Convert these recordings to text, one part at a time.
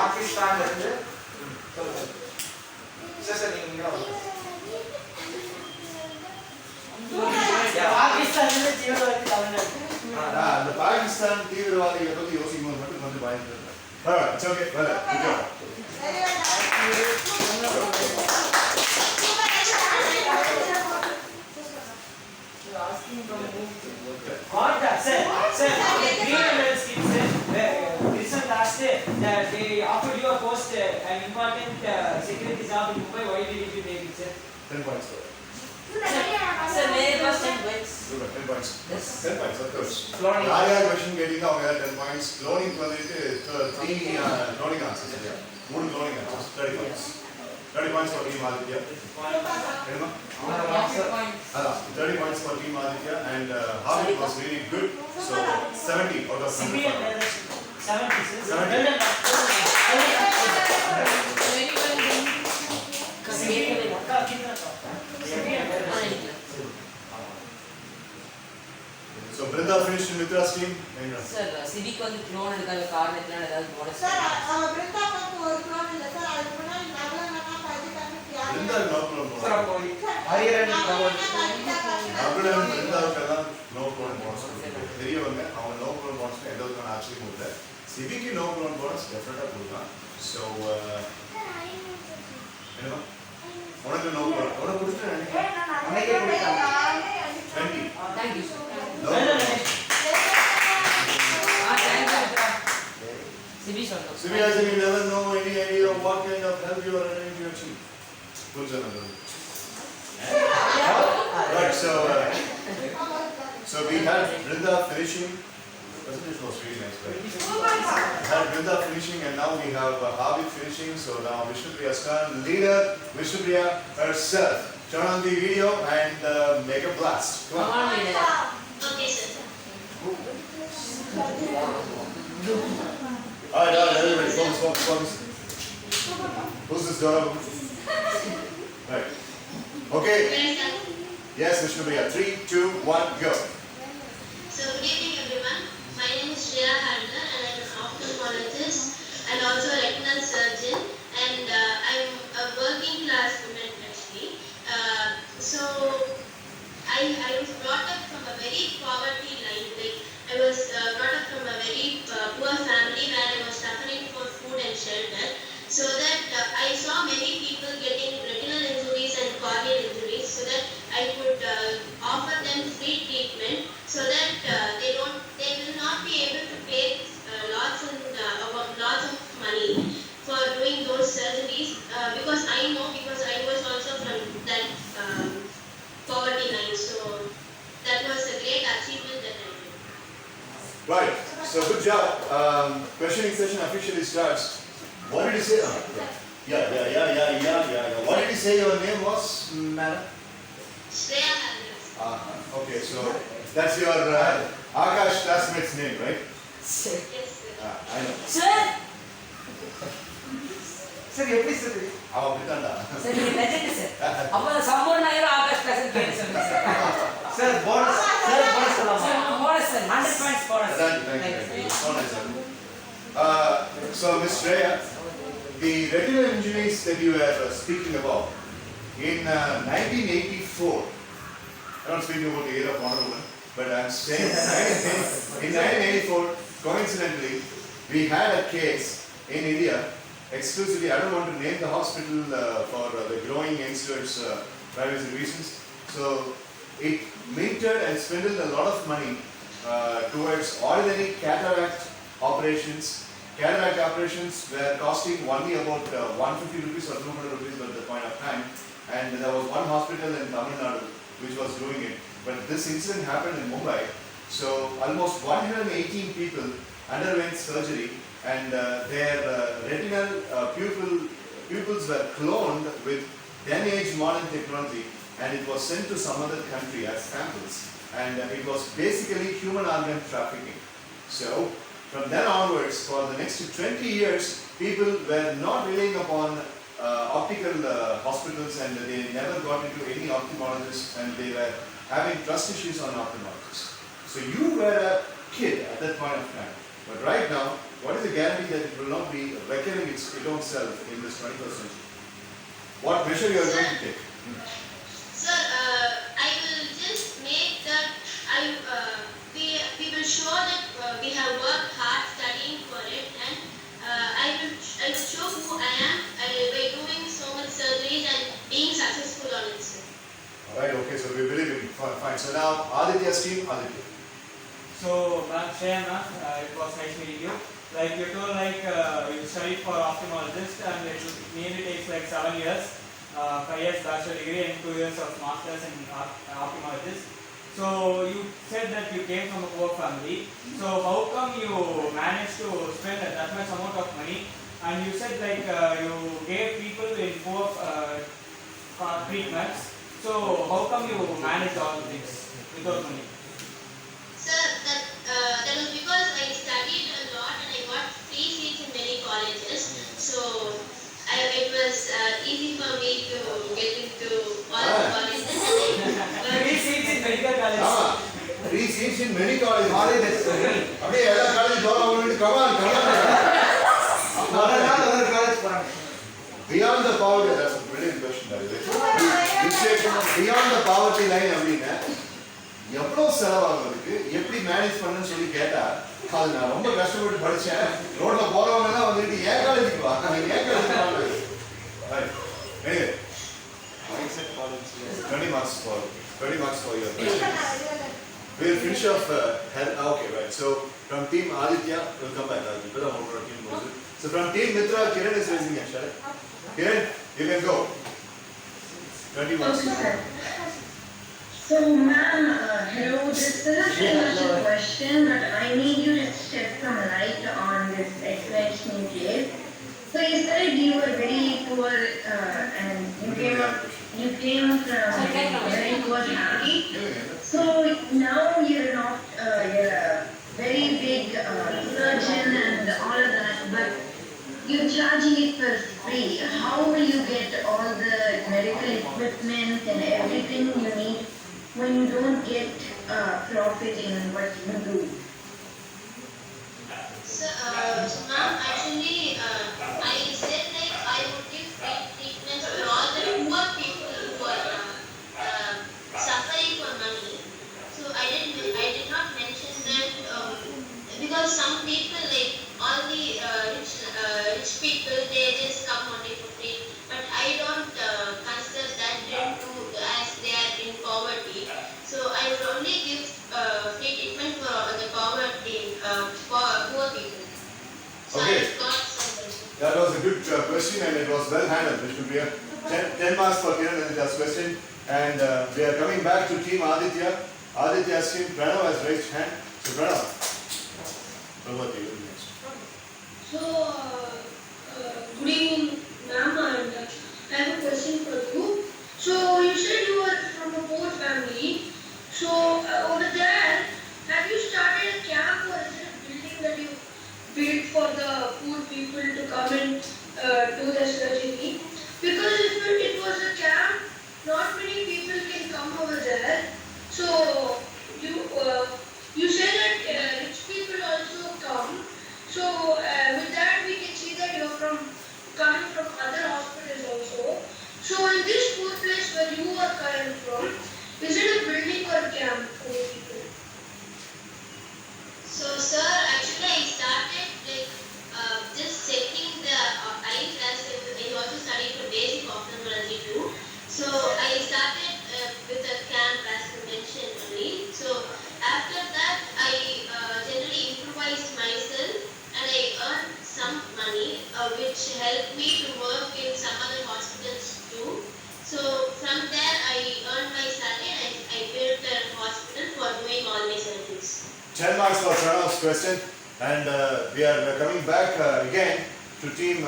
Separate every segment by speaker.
Speaker 1: பாகிஸ்தான்ல இருந்து சொல்லுங்க சார் நீங்க
Speaker 2: பாகிஸ்தான்ல தீவிரவாதி தமிழ்நாடு
Speaker 3: அந்த பாகிஸ்தான் தீவிரவாதிகளை பத்தி யோசிக்கும்போது மட்டும் கொஞ்சம் பயந்துருந்தேன். It's okay. Well, good job.
Speaker 2: They offered you a post, an important security job in Mumbai. Why did you take it, sir?
Speaker 3: 10 points.
Speaker 4: Sir, may I first 10 points?
Speaker 3: 10 points.
Speaker 4: Yes.
Speaker 3: 10 points, of course.
Speaker 1: Cloning.
Speaker 3: யார் question கேட்டீங்க அவங்க 10 points. Cloning வந்துட்டு 3 cloning answers இல்லையா? 3 cloning answers. 30 points. 30 points for team Aditya. என்னமா? 30 points for team Aditya and Harvey was really good. So 70 out of 100.
Speaker 2: 70, sir.
Speaker 3: 70. So Brinda finished in Mitra's team.
Speaker 4: Sir, civic வந்து clone எடுக்காத காரணத்தினால ஏதாவது bonus?
Speaker 5: Sir, Brinda வந்து ஒரு clone இல்ல sir. அதுக்கு முன்னாடி நவலனா பதிகாமி யாரு?
Speaker 3: Brinda no clone bonus.
Speaker 1: Sir அப்போ ஹரியரன்
Speaker 3: நவலன் Brindaவுக்கெல்லாம் no clone bonus. பெரியவங்க அவங்க no clone bonus எதுவும் ஆக்சுவலி கொடுக்கல. சிவிக்கு no clone bonus டெஃபினட்டா கொடுக்கலாம். So என்னமா? உனக்கு no clone. உனக்கு கொடுத்துட்டேன் நினைக்கிறேன்.
Speaker 1: அன்னைக்கே கொடுத்தாங்க
Speaker 3: 20.
Speaker 4: Thank you, sir.
Speaker 3: No clone.
Speaker 4: Thank you. Civi சொன்னோம்.
Speaker 3: Civi has you never know any idea of what kind of help you are running to achieve. Good job. Right, so we had Brinda finishing. Presentation was really nice, right? We had Brinda finishing and now we have Harvey finishing. So now Vishnupriya's turn. Leader Vishnupriya herself. Turn on the video and make a blast. Come on.
Speaker 4: Come on, leader.
Speaker 5: Okay sir.
Speaker 3: Alright, everybody, focus. Who's this girl? Right. Okay. Yes, Vishnupriya. 3, 2, 1, go.
Speaker 6: So good evening everyone. My name is Shreya Hardar and I am an ophthalmologist and also a retinal surgeon and I am a working class woman actually. So I was brought up from a very poverty line. Like I was brought up from a very poor family where I was suffering for food and shelter. So that I saw many people getting retinal injuries and corneal injuries, so that I could offer them free treatment, so that they will not be able to pay lots of money for doing those surgeries. Because I was also from that poverty line, so that was a great achievement that I did.
Speaker 3: Right. So good job. Questioning session officially starts. What did you say? Yeah. What did you say your name was, madam?
Speaker 6: Shreya Hardar.
Speaker 3: Okay, so that's your Akash classmate's name, right?
Speaker 4: Sir.
Speaker 6: Yes sir.
Speaker 3: I know.
Speaker 4: Sir.
Speaker 1: Sir எப்படி sir
Speaker 3: அவன் அப்படித்தான்டா.
Speaker 4: Sir, நீங்க legend sir. அப்ப சம்பூர்ணாயிரம் Akash class கேட்டு சொல்லுங்க sir.
Speaker 1: Sir bonus சொல்லலாமா
Speaker 4: Sir, bonus sir. 100 points bonus.
Speaker 3: Thank you. So nice, sir. So Miss Shreya, the retinal injuries that you were speaking about in 1984. I'm not speaking about the year of Wonder Woman, but I'm saying in 1984, coincidentally, we had a case in India exclusively. I don't want to name the hospital for the growing youngsters' privacy reasons. So it minted and spent a lot of money towards ordinary cataract operations. Cataract operations were costing only about 150 rupees or 200 rupees at the point of time, and there was one hospital in Tamil Nadu which was doing it. But this incident happened in Mumbai, so almost 118 people underwent surgery, and their retinal pupils were cloned with 10-age modern technology, and it was sent to some other country as samples, and it was basically human organ trafficking. So from then onwards, for the next 20 years, people were not relying upon optical hospitals, and they never got into any ophthalmologists, and they were having trust issues on ophthalmologists. So you were a kid at that point of time, but right now what is the guarantee that it will not be recurring its own self in this 21st century? What measure you are going to take?
Speaker 6: Sir, I will just make that we will show that we have worked hard studying for it, and I will show who I am by doing so much surgeries and being successful on it, sir.
Speaker 3: Alright, okay, so we believe in you. Fine. So now, Aditya's team, Aditya.
Speaker 2: So, ma'am, Shreya ma'am, it was nice meeting you. Like you told, like you studied for ophthalmologist, and it mainly takes like 7 years, 5 years bachelor degree and 2 years of masters in ophthalmologist. So you said that you came from a poor family. So how come you managed to spend that much amount of money? And you said like you gave people in poor treatments. So how come you managed all things without money?
Speaker 6: Sir, that was because I studied a lot and I got free seats in many colleges. So it was easy for me to get into all the colleges.
Speaker 2: Free seats in medical college.
Speaker 3: 3 seats in many colleges.
Speaker 1: Colleges.
Speaker 3: அப்படியே எல்லா college போறோம் அவங்களுக்கு come on
Speaker 1: ஒரு college போறாங்க.
Speaker 3: Beyond the poverty, that's a brilliant question by the way. Beyond the poverty line அப்படின்னா எவ்வளவு செலவாகுதுக்கு எப்படி manage பண்ணனும்னு சொல்லி கேட்டா அது நான் ரொம்ப கஷ்டப்பட்டு படிச்சேன். ரோட்ல போறவங்க எல்லாம் வந்துட்டு ஏன் காலேஜுக்கு வா ஏன் காலேஜுக்கு வா. Right. Anyway, I said college. 20 marks for your question. We'll finish off okay, right. So from team Aditya, we'll come back. So from team Mitra, Kiran is raising hand, shall I? Kiran, you can go. 20 marks.
Speaker 7: Okay, sir. So, ma'am, hello, this is a question, but I need you to shed some light on this explanation you gave. So, you said you were very poor and you came from a very poor family. So, now you're not, you're a very big surgeon and all of that, but you're charging it for free. How will you get all the medical equipment and everything you need when you don't get profit in what you do?
Speaker 6: So, ma'am, actually, I said like I would give free treatments for all the poor people who are suffering for money. So I did not mention that because some people like all the rich people they just come only for free. But I don't consider that them too as they are in poverty. So I would only give free treatment for the poverty poor people. So
Speaker 3: Okay.
Speaker 6: I got some question.
Speaker 3: That was a good question and it was well handled, Vishnupriya. 10 marks for Kiran and his question. And we are coming back to team Aditya. Aditya's team, Pranav has raised hand. So Pranav, over to you next.
Speaker 8: So, good evening, ma'am, and I have a question for you. So, you said you were from a poor family. So, over there, have you started a camp or is it a building that you built for the poor people to come and do the surgery? Because if it was a camp, not many people can come over there. So, you say that rich people also come. So, with that we can see that you're coming from other hospitals also. So, in this poor place where you are coming from, is it a building or camp for the people?
Speaker 6: So, sir, actually I started like just checking the eyes as I also studied for basic ophthalmology too. So, I started with a camp as you mentioned only. So, after that I generally improvised myself and I earned some money which helped me to work in some other hospitals too. So, from there I earned my salary and I built a hospital for doing all my surgeries.
Speaker 3: 10 marks for Pranav's question. And we are coming back again to team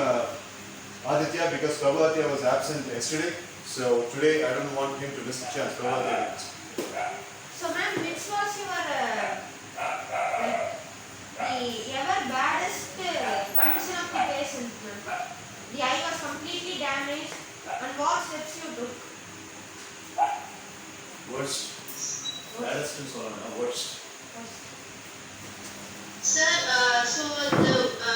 Speaker 3: Aditya because Prabhavatya was absent yesterday. So today I don't want him to miss the chance. Prabhavatya next.
Speaker 5: So, ma'am, which was your the ever baddest condition of the patient, ma'am? The eye was completely damaged, and what steps you took?
Speaker 3: Worst. Worst.
Speaker 6: Sir, so the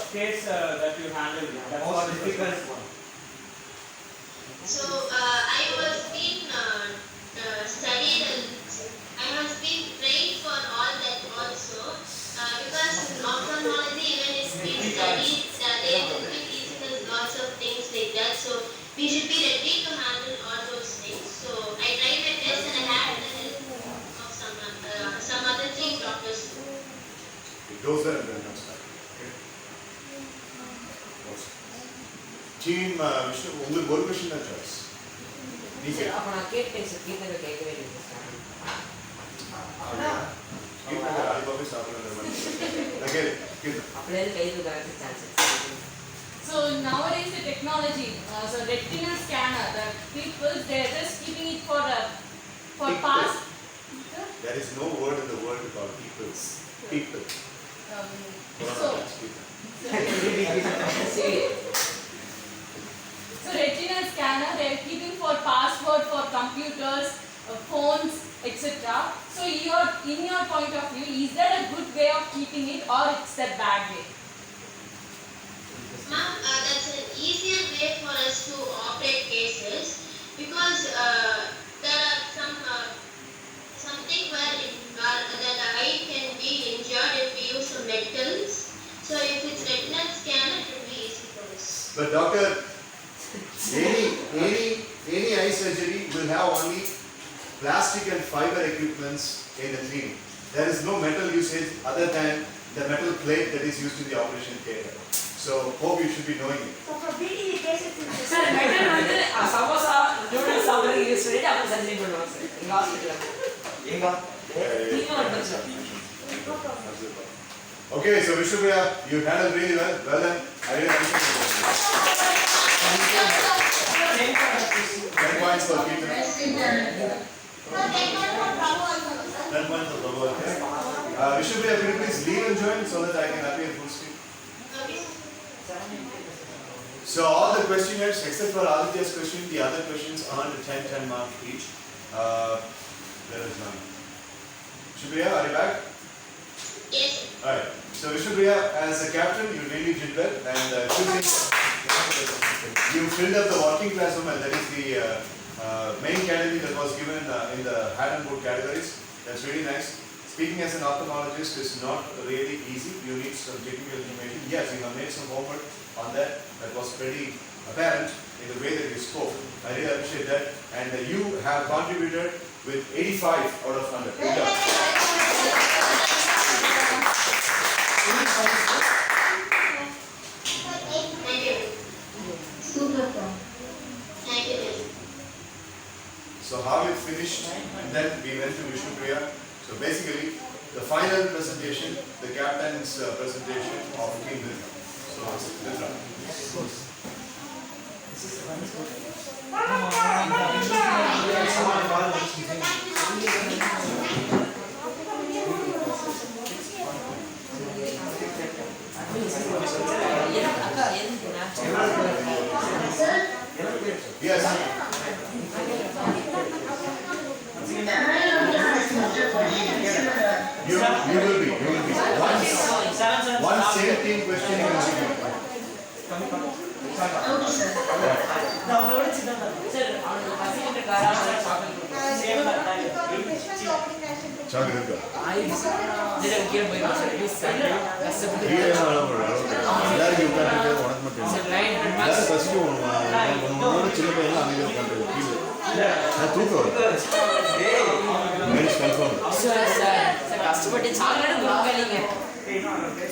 Speaker 2: worst case that you handled? That's what
Speaker 1: Most difficult one.
Speaker 6: So I was being studied and I was being trained for all that also because in ophthalmology even it's being studied they will be teaching us lots of things like that, so we should be ready to handle all those things. So I tried my best and I had the help of some other chief doctors.
Speaker 3: It goes there and then comes back. Okay. Team Vishnu, உங்களுக்கு ஒரு question தான் choice. நீங்க
Speaker 4: அப்ப நான் கேட்டேன் sir, கீர்த்தனை கேட்கவே இல்லை சார்.
Speaker 3: கீர்த்தனை அல்பாவே சாப்பிடுறது மாதிரி. Okay, கீர்த்தனை.
Speaker 4: அப்படியே கை தூக்கறதுக்கு chances.
Speaker 9: So nowadays the technology, so retinal scanner, the people they're just keeping it for
Speaker 3: People.
Speaker 9: past.
Speaker 3: There is no word in the world called peoples. People.
Speaker 9: So
Speaker 4: சரி.
Speaker 9: So retinal scanner they're keeping for password for computers, phones, etc. So in your point of view, is that a good way of keeping it or it's the bad way?
Speaker 6: Ma'am, that's an easier way for us to operate cases because there are something where the eye can be injured if we use some metals. So if it's retinal scanner, it will be easy for us.
Speaker 3: But doctor, any eye surgery will have only plastic and fiber equipments in the clinic. There is no metal usage other than the metal plate that is used in the operation theatre. So hope you should be knowing it.
Speaker 5: So for BDE cases in this
Speaker 4: sir metal வந்து samosa noodles சாப்பிடுறது use பண்ணிட்டு அப்புறம் surgery பண்ணுவாங்க sir எங்க ஹாஸ்பிட்டல்ல.
Speaker 1: எங்க
Speaker 3: Okay, so Vishnupriya, you handled really well. Well done. I really appreciate it. 10 points for Keertana. 10 points for Prabhu. Vishnupriya, could you please leave and join so that I can appear full screen?
Speaker 6: Okay.
Speaker 3: So all the questionnaires except for Aditya's question, the other questions earned 10 marks each. There is none. Vishnupriya, are you back?
Speaker 6: Yes.
Speaker 3: Alright. So Vishnupriya, as a captain, you really did well and you filled up the working class woman. That is the main category that was given in the hat and boot categories. That's really nice. Speaking as an ophthalmologist is not really easy. You need some technical information. Yes, you have made some homework on that. That was pretty apparent in the way that you spoke. I really appreciate that. And you have contributed with 85 out of 100. Good job.
Speaker 6: Thank you.
Speaker 7: Super song.
Speaker 6: Thank you.
Speaker 3: So how it finished, and then we went to Vishnupriya. So basically, the final presentation, the captain's presentation of Team Mitra. So Mitra.
Speaker 4: அக்கா எதுக்குண்ணா?
Speaker 3: Yes. You will be. One same team question you will be.
Speaker 7: Okay, sir.
Speaker 4: Sir அவனுக்கு பசிக்கிட்ட காரணம் சாப்பிட்டு
Speaker 3: Chocolate.
Speaker 4: கீழே போயிடும் sir please sir கஷ்டப்பட்டு
Speaker 3: எல்லாரும் உட்காந்து உனக்கு மட்டும்
Speaker 4: சார் 900
Speaker 3: எல்லாரும்
Speaker 4: மார்க்ஸ்
Speaker 3: பசிக்கும் உன்னோட சின்ன பையன் அமைதியாக உட்காந்து கீழே தூக்கம் வரும் கன்ஃபார்ம்
Speaker 4: சார் சார் கஷ்டப்பட்டு சாக்லேட் கொடுக்கலீங்க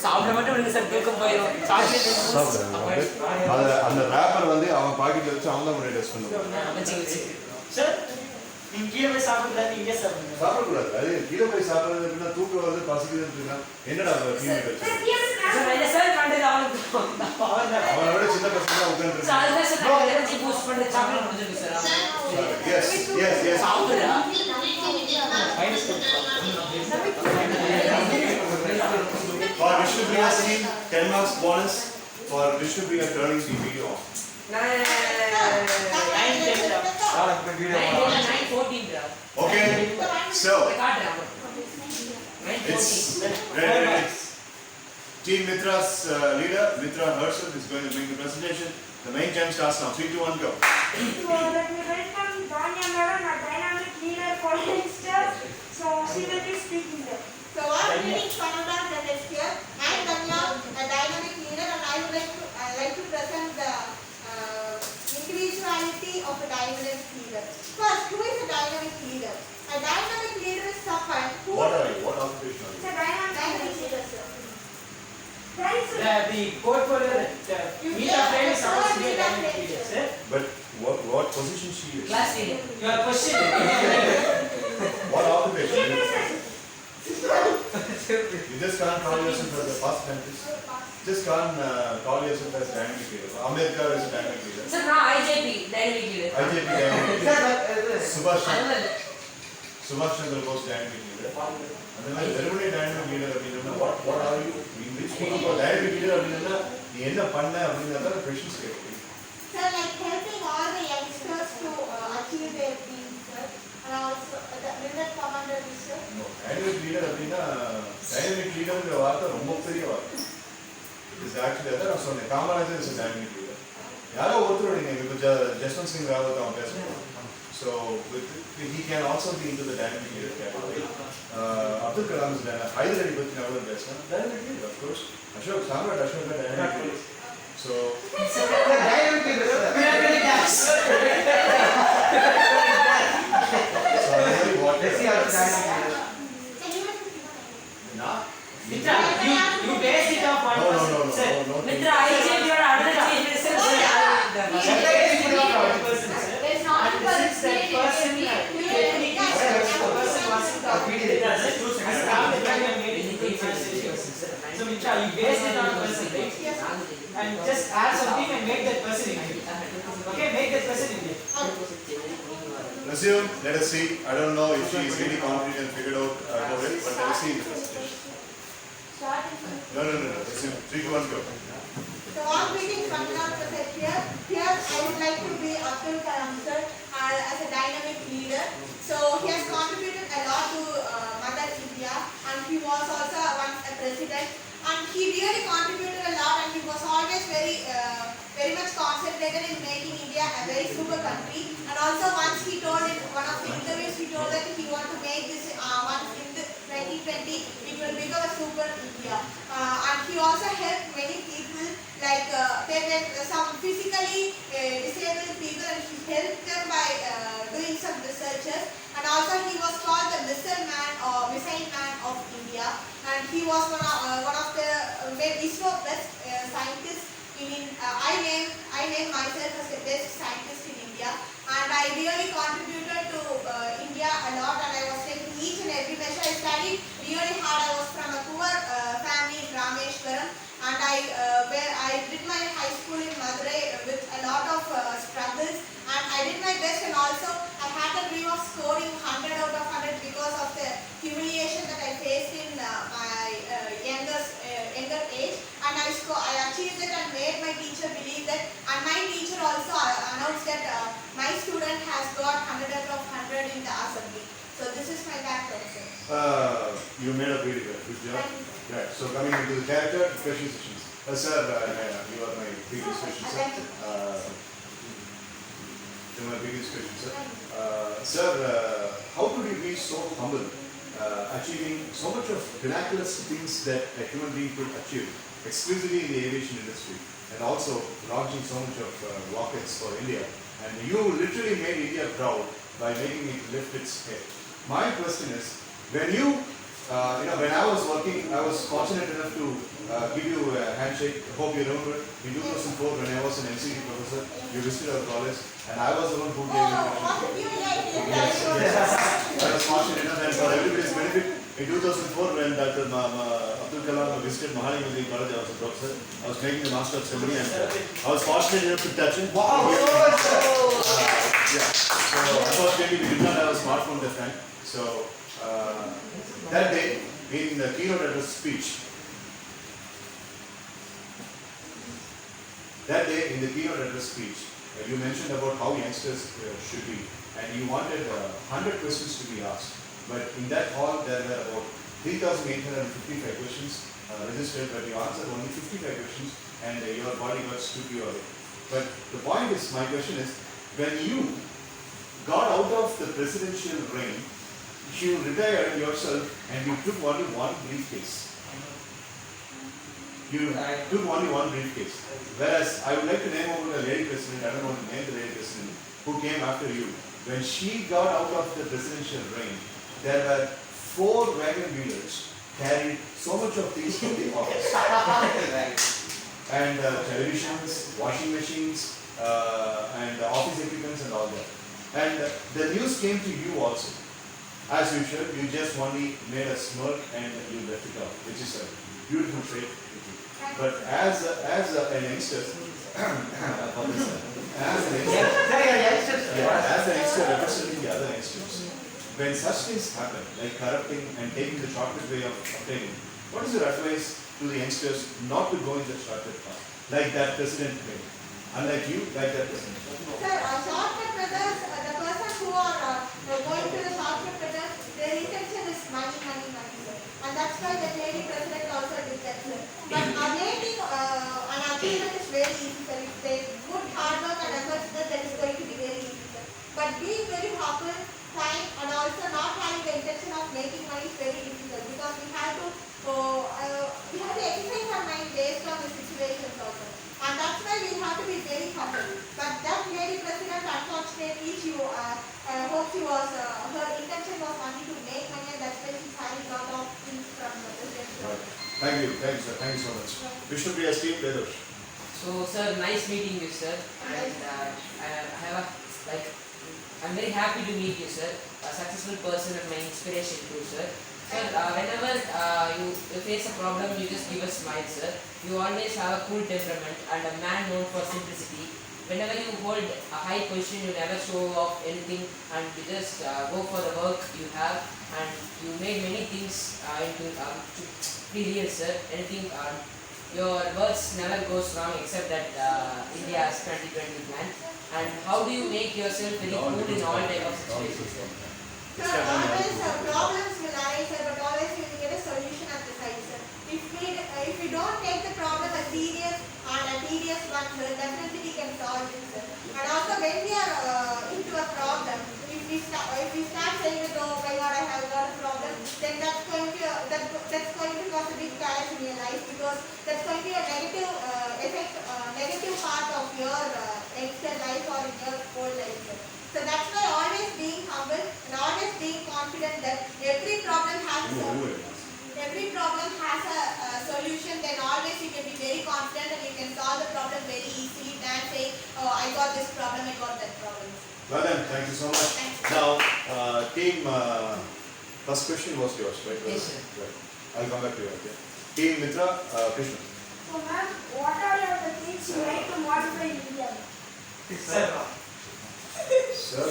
Speaker 4: சாப்பிட மட்டும் விடுங்க சார் தூக்கம் போயிடும் சாக்லேட்
Speaker 3: சாப்பிடுறேன் அந்த ரேப்பர் வந்து அவன் பாக்கெட்ல வச்சு அவன் தான் முன்னாடி டெஸ்ட் பண்ணுவான்
Speaker 1: சார் நீங்க கீழே போய் சாப்பிடுறது இங்கே சாப்பிடுங்க.
Speaker 3: சாப்பிடக்கூடாது அது கீழே போய் சாப்பிடுறது அப்படின்னா தூக்கம் வருது பசிக்குதுன்னு என்னடா டீம்மேட் வச்சு
Speaker 4: சார் என்ன சார் பண்றது அவனுக்கு
Speaker 3: அவனோட சின்ன பசங்க தான் உட்காந்துருக்கு
Speaker 4: சார் அதான் சார் நான் எனர்ஜி பூஸ்ட் பண்ற சாக்லேட் கொடுத்துருக்கு சார்
Speaker 3: எஸ்
Speaker 4: சாப்பிடுறா
Speaker 3: For Vishnupriya's team, 10 marks bonus for Vishnupriya turning the video on.
Speaker 4: 914
Speaker 3: Okay, so
Speaker 4: காட்டுறேன்
Speaker 3: it's ready. Team Mitra's leader, Mitra Herschel, is going to make the presentation. The main time starts now. 3, 2, 1, go.
Speaker 10: So let me welcome Danya Madam, a dynamic leader for youngsters. So she will be speaking there.
Speaker 5: So I'm greetings Canada present here. I'm Danya, a dynamic leader, and I would like to present the individuality of a dynamic leader. First, who is a dynamic leader? A dynamic leader is someone who...
Speaker 3: What are you? What occupation are
Speaker 10: It's
Speaker 3: you?
Speaker 10: a dynamic leader, sir. Thanks, sir.
Speaker 1: The portfolio that Meeta Friend is supposed to be a dynamic leader, sir.
Speaker 3: But what position she is?
Speaker 4: Class leader.
Speaker 1: Your question.
Speaker 3: What occupation? You just can't call yourself as a past tense. Just can't call yourself as dynamic leader. Ambedkar is a dynamic leader.
Speaker 4: Sir, now IJP, dynamic leader.
Speaker 3: IJP dynamic leader. Subhash
Speaker 4: Another.
Speaker 3: Chandra Bose dynamic leader. And then Ceremony dynamic leader. What are you? In which form of dynamic leader? நீ என்ன பண்ண அப்படிங்கறத questions கேட்குறீங்க.
Speaker 5: So like helping all the youngsters to achieve their dreams, sir. And also will that come under this, sir?
Speaker 3: No, dynamic leader அப்படின்னா dynamic leaderங்கிற வார்த்தை ரொம்ப பெரிய வார்த்தை. It is actually அதான் நான் சொன்னேன். Kamarajar is a dynamic leader. யாரோ ஒருத்தர் நீங்க இப்போ ஜஸ்வந்த் சிங் ராவத் அவன் பேசுறாங்க. So he can also be into the dynamic leader category. Abdul Kalam is dynamic. Hyder Ali பத்தி நான் பேசுறேன். Dynamic leader, of course. Ashok Samrat Ashok dynamic leader. So
Speaker 1: Dynamic leader, sir.
Speaker 3: so what
Speaker 1: Let's see how it's dynamic leader.
Speaker 3: Nah.
Speaker 1: Mitra, you based it off one person, sir.
Speaker 4: Mitra, IJP or another chief minister.
Speaker 1: You based it off one person, sir.
Speaker 5: There's not
Speaker 1: And since that person, technically, the person wasn't completed, it doesn't choose. After that, you made it into person, sir. So Mitra, you based it on a person, right? And just add something and make that person Indian. Okay, make that person Indian.
Speaker 3: Resume, let us see. I don't know if she is really confident and figured out about it, but let us see in the presentation. No. Resume. 3, 2, 1, go.
Speaker 5: So all greetings Vandana present here. Here I would like to be Abdul Kalam sir as a dynamic leader. So he has contributed a lot to Mother India, and he was also once a president. And he really contributed a lot, and he was always very much concentrated in making India a very super country. And also once he told in one of the interviews, he told that he want to make this once in the 2020 it will become a super India. And he also helped many people, like they were some physically disabled people, and he helped them by doing some researches. And also he was called the missile man of India, and he was one of the ISRO best scientists. I named myself as the best scientist in India, and I really contributed to India a lot, and I was taking each and every measure. I studied really hard. I was from a poor family in Rameshwaram, and I did my high school in Madurai with a lot of struggles, and I did my best, and also I had a dream of scoring 100 out of 100 because of the humiliation that I faced in my younger age, and I achieved it and made my teacher believe that, and my teacher also announced that my student has got 100 out of 100 in the assembly. So this is my background, sir.
Speaker 3: You made a really good job. Right. So coming into the character, question sessions. Sir, you are my previous question, sir. You are my previous question, sir. Sir, how could you be so humble, achieving so much of miraculous things that a human being could achieve, exclusively in the aviation industry, and also launching so much of rockets for India? And you literally made India proud by making it lift its head. My question is, when you, when I was working, I was fortunate enough to give you a handshake. Hope you remember. In 2004, when I was an MCD professor, you visited our college, and I was the one who gave you the handshake. Yes. I was fortunate enough, and for everybody's benefit, in 2004, when Dr. Abdul Kalam visited Mahali Muslim College, I was a professor. I was making the Master of Ceremony, and I was fortunate enough to touch him. Wow! Yeah. So unfortunately, we did not have a smartphone that time. So that day, in the keynote address speech, you mentioned about how youngsters should be, and you wanted 100 questions to be asked. But in that hall, there were about 3,855 questions, registered, but you answered only 55 questions and your bodyguards took you away. But the point is, my question is, when you got out of the presidential reign, you retired yourself and you took only one briefcase. You took only one briefcase. Whereas I would like to name over the lady president, I don't want to name the lady president, who came after you. When she got out of the presidential reign, there were 4 wagon wheelers carried so much of things from the office. And televisions, washing machines, and office equipments and all that. And the news came to you also. As usual, you just only made a smirk and you left it out, which is a beautiful trait. But as an youngster, as an youngster representing the other youngsters, when such things happen, like corrupting and taking the shortcut way of obtaining, what is your advice to the youngsters not to go in the shortcut path, like that president made? Unlike you, like that president.
Speaker 5: Sir, shortcut methods, the person who are going to the shortcut methods, their intention is money, money, money, sir. And that's why the lady president also did that, sir. But making an achievement is very easy, sir. If they put hard work and efforts, that is going to be very easy, sir. But being very humble, kind, and also not having the intention of making money is very difficult, because we have to exercise our mind based on the situations also. And that's why we have to be very humble. But that lady president, unfortunately, hope she was, her intention was only to make money, and that's why she's having a lot of things from the president.
Speaker 3: Right. Thank you, sir. Thank you so much. Vishnu Priya, Steve Vedosh.
Speaker 4: So, sir, nice meeting you, sir. And I'm very happy to meet you, sir. A successful person and my inspiration too, sir. Sir, whenever you face a problem, you just give a smile, sir. You always have a cool temperament and a man known for simplicity. Whenever you hold a high position, you never show off anything, and you just go for the work you have, and you make many things into to be real, sir. Anything, your words never goes wrong, except that India's 2020 plan. And how do you make yourself very cool in all type of situations, sir?
Speaker 5: Sir, always problems will arise, sir, but always we will get a solution at the side, sir. If we don't take the problem as serious and a tedious one, sir, definitely we can solve it, sir. And also when we are into a problem, if we start saying that, oh my God, I have got a problem, then that's going to cause a big chaos in your life, because that's going to be a negative effect, negative part of your extra life or in your whole life, sir. So that's why always being humble and always being confident that every problem has a solution, then always you can be very confident and you can solve the problem very easily than saying, oh, I got this problem, I got that problem.
Speaker 3: Well then, thank you so much. Now, team, first question was yours, right?
Speaker 4: Yes, sir.
Speaker 3: Right. I'll come back to you, okay? Team Mitra, Krishna.
Speaker 10: So ma'am, what are the things you like to modify in India?
Speaker 1: Sir,
Speaker 3: Hockey.
Speaker 5: So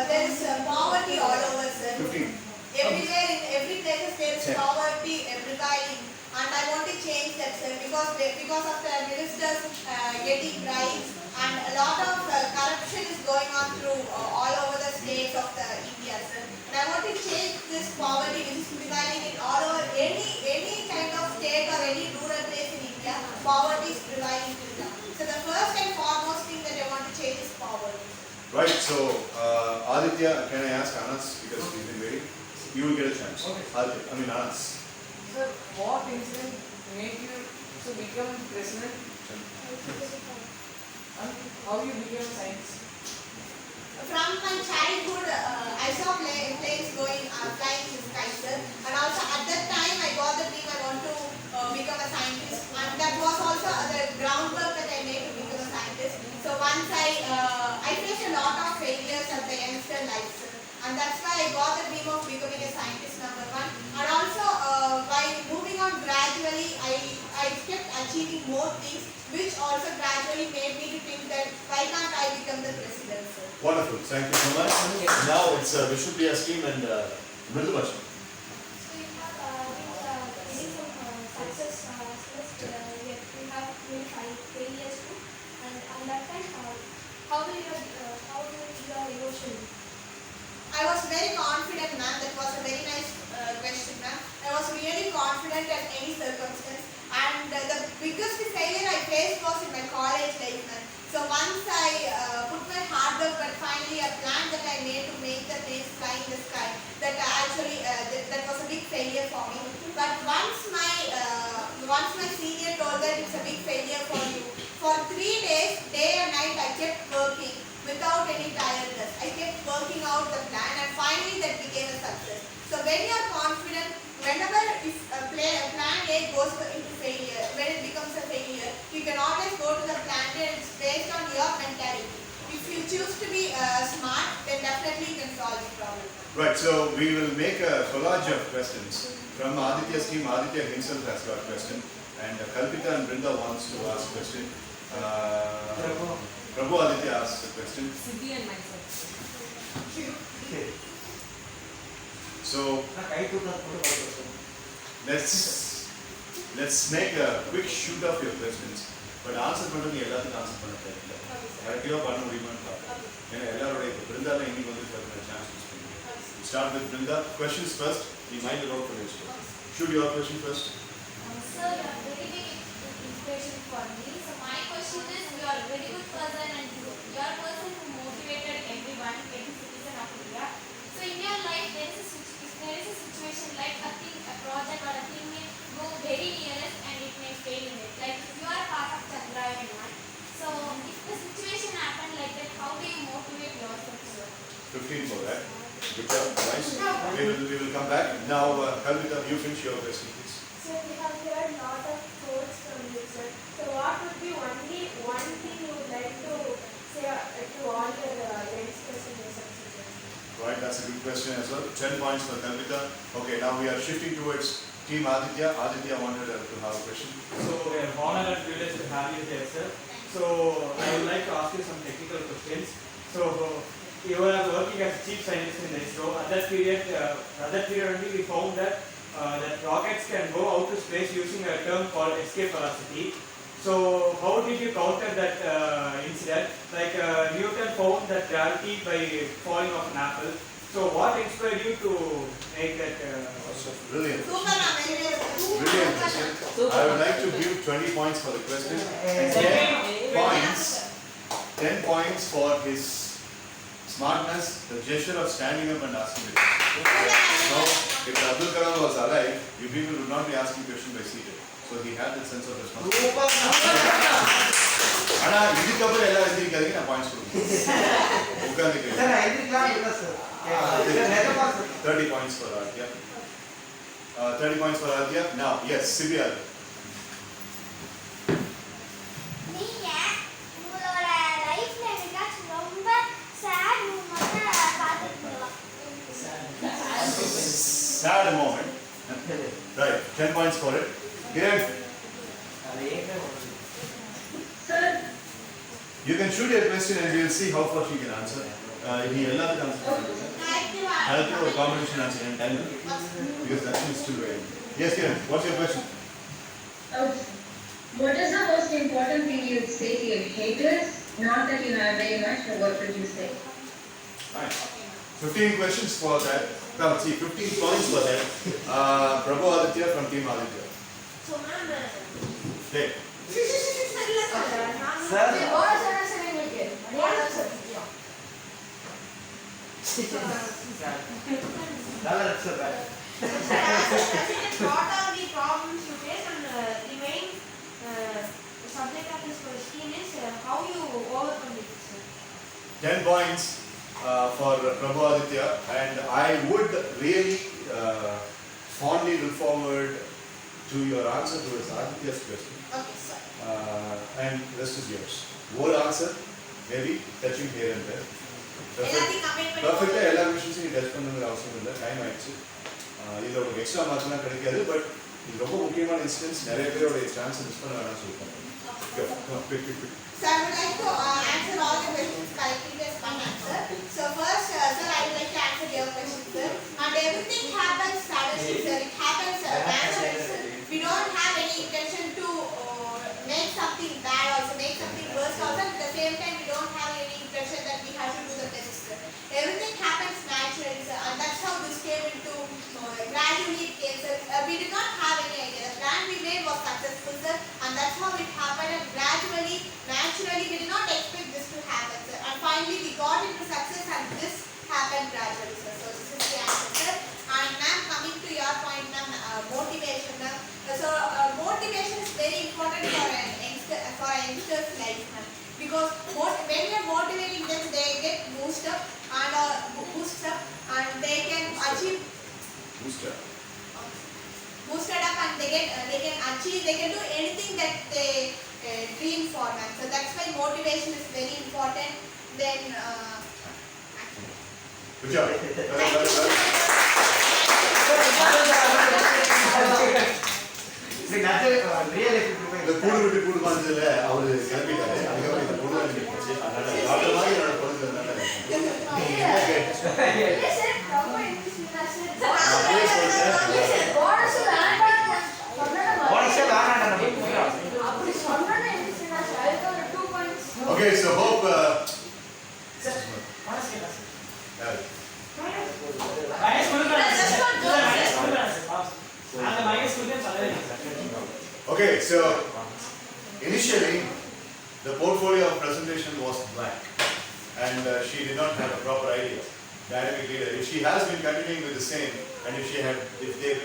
Speaker 5: there is poverty all over, sir.
Speaker 3: 15.
Speaker 5: Everywhere, in every place there is poverty, everybody, and I want to change that, sir, because of the ministers getting bribes, and a lot of corruption is going on through all over the states of the India, sir. And I want to change this poverty which is prevailing in all over any kind of state or any rural place in India. Poverty is prevailing till now. So the first and foremost thing that I want to change is poverty.
Speaker 3: Right, so Aditya, can I ask Anas, because he's been waiting? You will get a chance.
Speaker 1: Okay.
Speaker 3: Aditya, Anas.
Speaker 1: sir, what incident made you to become president? And how you became a scientist?
Speaker 5: From my childhood, I saw planes going, flying in the sky, sir. And also at that time, I got the dream I want to become a scientist. And that was also the groundwork that I made to become a scientist. So once I faced a lot of failures at the youngster life, sir. And that's why I got the dream of becoming a scientist, number one. And also, by moving on gradually, I kept achieving more things, which also gradually made me to think that why can't I become the president, sir?
Speaker 3: Wonderful, thank you so much. Now it's Vishnu Priya's team and Mridu Bhajan.
Speaker 10: So you have getting some success, we have many failures too, and on that time, how your emotion?
Speaker 5: I was very confident, ma'am. That was a very nice question, ma'am. I was really confident at any circumstance. And the biggest failure I faced was in my college life, ma'am. So once I put my hard work, but finally a plan that I made to make the planes fly in the sky, that that was a big failure for me. But once my senior told that it's a big failure for you, for 3 days, day and night, I kept working without any tiredness. I kept working out the plan, and finally that became a success. So when you are confident, whenever if plan A goes into failure, when it becomes a failure, you can always go to the plan A. It's based on your mentality. If you choose to be smart, then definitely you can solve the problem.
Speaker 3: Right, so we will make a collage of questions. From Aditya's team, Aditya himself has got a question, and Kalpita and Brinda wants to ask a question. Prabhu Aditya asks a question.
Speaker 9: Siddhi and myself.
Speaker 3: So let's make a quick shoot of your questions. But answer பண்ணது எல்லாத்துக்கும் answer பண்ண தெரியல. கரெக்ட்டா பண்ண முடியுமான்னு பாருங்க. ஏன்னா எல்லாரோட பிருந்தால இன்னைக்கு வந்து சான்ஸ் யூஸ் பண்ணுங்க. Start with Brinda. Questions first. We mind it out for this. Shoot your question first.
Speaker 11: Sir, you are very big inspiration for me. So my question is, you are a very good person and you are a person who motivated everyone, every citizen of India. So in your life, there is a situation like a project or a thing may go very nearest and it may fail in it. Like if you are part of Chandrayaan-1. So if the situation happened like that, how do you motivate yourself, sir?
Speaker 3: 15 for that. Good job, nice. We will come back. Now, Kalpita, you finish your question, please.
Speaker 10: So we have heard a lot of quotes from you, sir. So what would be only one thing you would like to say to all your youngsters in your success?
Speaker 3: Right, that's a good question as well. 10 points for Kalpita. Okay, now we are shifting towards Team Aditya. Aditya wanted to have a question.
Speaker 2: So we are honored and privileged to have you here, sir. So I would like to ask you some technical questions. So you were working as chief scientist in ISRO. At that period only we found that rockets can go out to space using a term called escape velocity. So how did you counter that incident? Like Newton found that gravity by falling off an apple. So what inspired you to make that?
Speaker 3: Brilliant.
Speaker 5: Super,
Speaker 3: Brilliant question. I would like to give 20 points for the question and 10 points for his smartness, the gesture of standing up and asking the question. So, if Abdul Kalam was alive, you people would not be asking question by seated. So he had that sense of responsibility. Ana, idukapra ella endirikadinga na points kodukku. Ukandikku. Sir, idukla illa sir. 30 points for Aditya. 30 points for Aditya. Now, yes, Sivya.
Speaker 11: நீங்க உங்களோட லைஃப்ல ஏதாச்சும் ரொம்ப sad moment பார்த்திருக்கீங்களா?
Speaker 3: Sad moment. Right, 10 points for it. Good.
Speaker 7: Sir,
Speaker 3: You can shoot your question and we will see how far she can answer. He allowed answer. I'll do a combination answer in 10 minutes. Because that is still very. Yes, Kiran, what's your question?
Speaker 7: what is the most important thing you would say to your haters? Not that you have very much, but what would you say?
Speaker 3: Fine. 15 questions for that. No, see, 15 points for that. Prabhu Aditya from Team Aditya.
Speaker 10: So ma'am,
Speaker 3: Hey.
Speaker 10: what are the problems you face, and the main subject of this question is how you overcome it, sir?
Speaker 3: 10 points for Prabhu Aditya, and I would really fondly look forward to your answer to his Aditya's question.
Speaker 5: Okay, sir.
Speaker 3: And rest is yours. One answer, maybe touching here and there.
Speaker 5: எல்லாத்தையும் comment பண்ணி
Speaker 3: Perfect. எல்லா விஷயத்தையும் நீ touch பண்ணணுங்கிற அவசியம் இல்லை, time ஆயிடுச்சு. இதில் ஒரு எக்ஸ்ட்ரா மார்க்ஸ்லாம் கிடைக்காது, பட் இது ரொம்ப முக்கியமான இன்சிடென்ட்ஸ், நிறைய பேரோட சான்ஸ் மிஸ் பண்ண வேணாம்னு சொல்லிட்டாங்க.
Speaker 5: So I would like to answer all the questions collectively as one answer. So first, sir, I would like to answer your question, sir. And everything happens suddenly, sir. It happens naturally, sir. We don't have any intention to make something bad also, make something worse also. At the same time, we don't have any intention that we have to do the best. everything happens naturally, sir, and that's how this came into gradually it came, sir. We did not have any idea. The plan we made was successful, sir, and that's how it happened. And gradually, naturally, we did not expect this to happen, sir. And finally, we got into success, and this happened gradually, sir. So this is the answer, sir. And ma'am, coming to your point, ma'am, motivation, ma'am. Motivation is very important for a youngster's life, ma'am. Because when you are motivating them, they get boosted up and they can achieve. Boosted up and they can achieve. They can do anything that they dream for, ma'am. So that's why motivation is very important. Then.
Speaker 3: Good job. இந்த கூடு விட்டு கூடு வந்ததுல அவரு கிளம்பிட்டாரு. அதுக்கப்புறம் இந்த கூடு வந்து போச்சு. அதனால டாக்டர் மாதிரி என்னோட பொழுது இருந்தாங்க. Okay, so hope. Okay, so initially the portfolio of presentation was blank and she did not have a proper idea. Dynamic leader. If she has been continuing with the same and if they